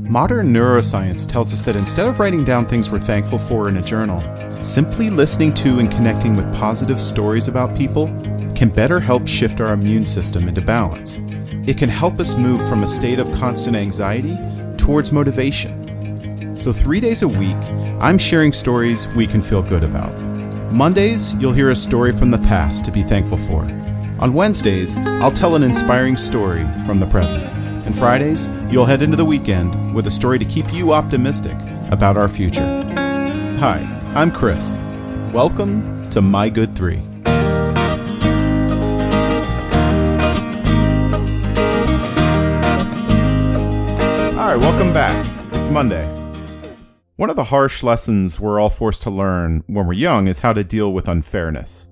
Modern neuroscience tells us that instead of writing down things we're thankful for in a journal, simply listening to and connecting with positive stories about people can better help shift our immune system into balance. It can help us move from a state of constant anxiety towards motivation. So 3 days a week, I'm sharing stories we can feel good about. Mondays, you'll hear a story from the past to be thankful for. On Wednesdays, I'll tell an inspiring story from the present. And Fridays, you'll head into the weekend with a story to keep you optimistic about our future. Hi, I'm Chris. Welcome to My Good 3. Alright, welcome back. It's Monday. One of the harsh lessons we're all forced to learn when we're young is how to deal with unfairness.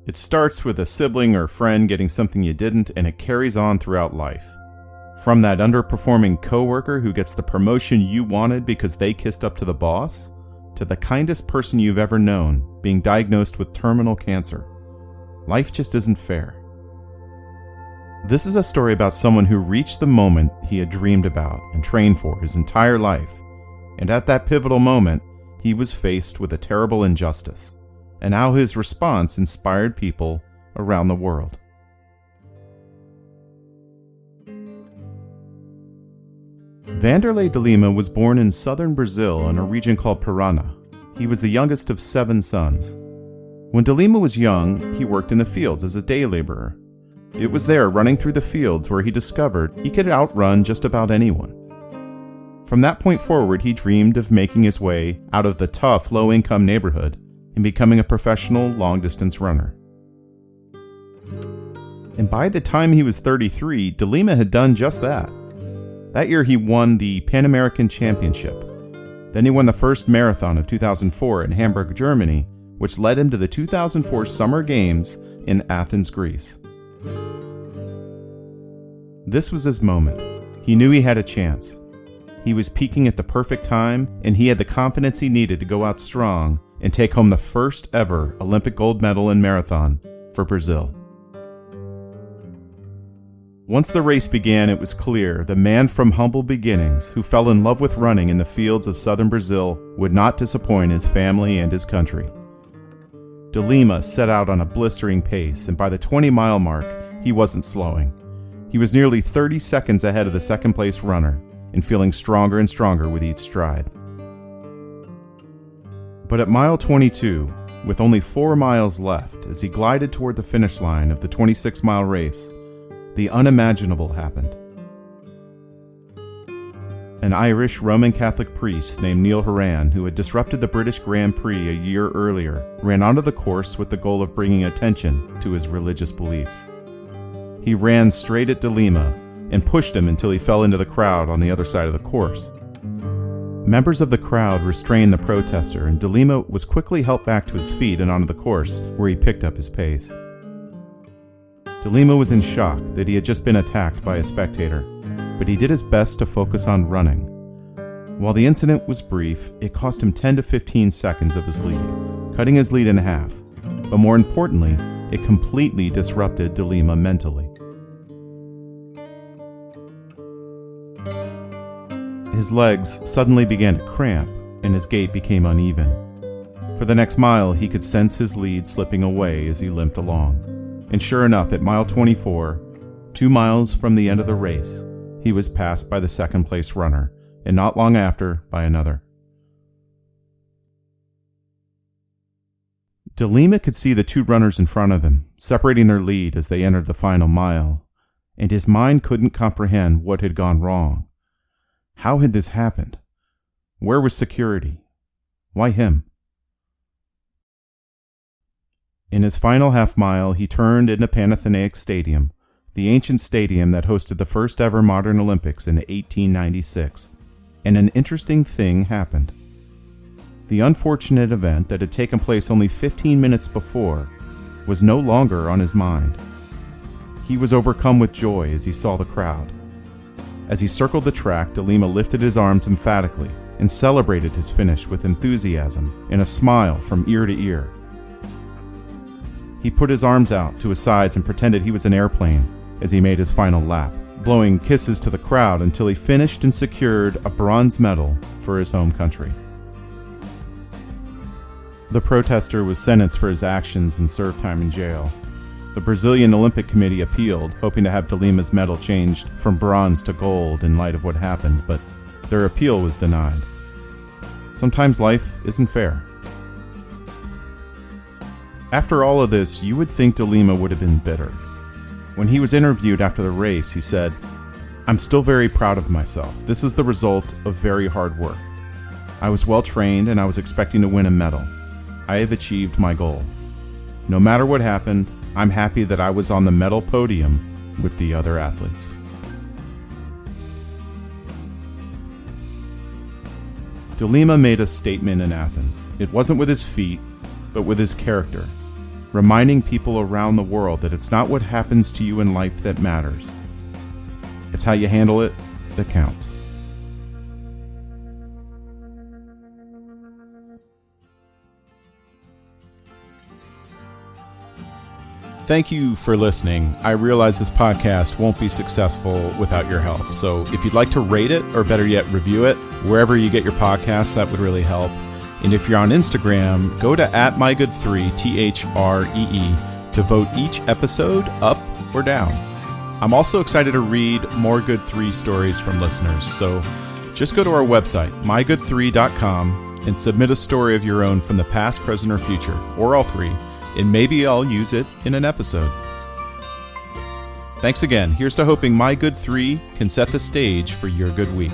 It starts with a sibling or friend getting something you didn't, and it carries on throughout life. From that underperforming coworker who gets the promotion you wanted because they kissed up to the boss, to the kindest person you've ever known being diagnosed with terminal cancer. Life just isn't fair. This is a story about someone who reached the moment he had dreamed about and trained for his entire life, and at that pivotal moment, he was faced with a terrible injustice, and how his response inspired people around the world. Vanderlei De Lima was born in southern Brazil in a region called Parana. He was the youngest of 7 sons. When De Lima was young, he worked in the fields as a day laborer. It was there, running through the fields, where he discovered he could outrun just about anyone. From that point forward, he dreamed of making his way out of the tough, low-income neighborhood and becoming a professional long-distance runner. And by the time he was 33, De Lima had done just that. That year, he won the Pan American Championship. Then he won the first marathon of 2004 in Hamburg, Germany, which led him to the 2004 Summer Games in Athens, Greece. This was his moment. He knew he had a chance. He was peaking at the perfect time, and he had the confidence he needed to go out strong and take home the first ever Olympic gold medal in marathon for Brazil. Once the race began, it was clear the man from humble beginnings who fell in love with running in the fields of southern Brazil would not disappoint his family and his country. De Lima set out on a blistering pace, and by the 20-mile mark, he wasn't slowing. He was nearly 30 seconds ahead of the second-place runner, and feeling stronger and stronger with each stride. But at mile 22, with only 4 miles left, as he glided toward the finish line of the 26-mile race, the unimaginable happened. An Irish Roman Catholic priest named Neil Horan, who had disrupted the British Grand Prix a year earlier, ran onto the course with the goal of bringing attention to his religious beliefs. He ran straight at De Lima and pushed him until he fell into the crowd on the other side of the course. Members of the crowd restrained the protester, and De Lima was quickly helped back to his feet and onto the course, where he picked up his pace. De Lima was in shock that he had just been attacked by a spectator, but he did his best to focus on running. While the incident was brief, it cost him 10 to 15 seconds of his lead, cutting his lead in half. But more importantly, it completely disrupted De Lima mentally. His legs suddenly began to cramp, and his gait became uneven. For the next mile, he could sense his lead slipping away as he limped along. And sure enough, at mile 24, 2 miles from the end of the race, he was passed by the second-place runner, and not long after, by another. De Lima could see the 2 runners in front of him, separating their lead as they entered the final mile, and his mind couldn't comprehend what had gone wrong. How had this happened? Where was security? Why him? In his final half-mile, he turned into Panathenaic Stadium, the ancient stadium that hosted the first ever modern Olympics in 1896, and an interesting thing happened. The unfortunate event that had taken place only 15 minutes before was no longer on his mind. He was overcome with joy as he saw the crowd. As he circled the track, De Lima lifted his arms emphatically and celebrated his finish with enthusiasm and a smile from ear to ear. He put his arms out to his sides and pretended he was an airplane as he made his final lap, blowing kisses to the crowd until he finished and secured a bronze medal for his home country. The protester was sentenced for his actions and served time in jail. The Brazilian Olympic Committee appealed, hoping to have De Lima's medal changed from bronze to gold in light of what happened, but their appeal was denied. Sometimes life isn't fair. After all of this, you would think De Lima would have been bitter. When he was interviewed after the race, he said, "I'm still very proud of myself. This is the result of very hard work. I was well trained and I was expecting to win a medal. I have achieved my goal. No matter what happened, I'm happy that I was on the medal podium with the other athletes." De Lima made a statement in Athens. It wasn't with his feet, but with his character, reminding people around the world that it's not what happens to you in life that matters. It's how you handle it that counts. Thank you for listening. I realize this podcast won't be successful without your help. So if you'd like to rate it, or better yet, review it, wherever you get your podcasts, that would really help. And if you're on Instagram, go to @mygood3, THREE, to vote each episode up or down. I'm also excited to read more Good 3 stories from listeners. So just go to our website, mygood3.com, and submit a story of your own from the past, present, or future, or all three. And maybe I'll use it in an episode. Thanks again. Here's to hoping My Good 3 can set the stage for your good week.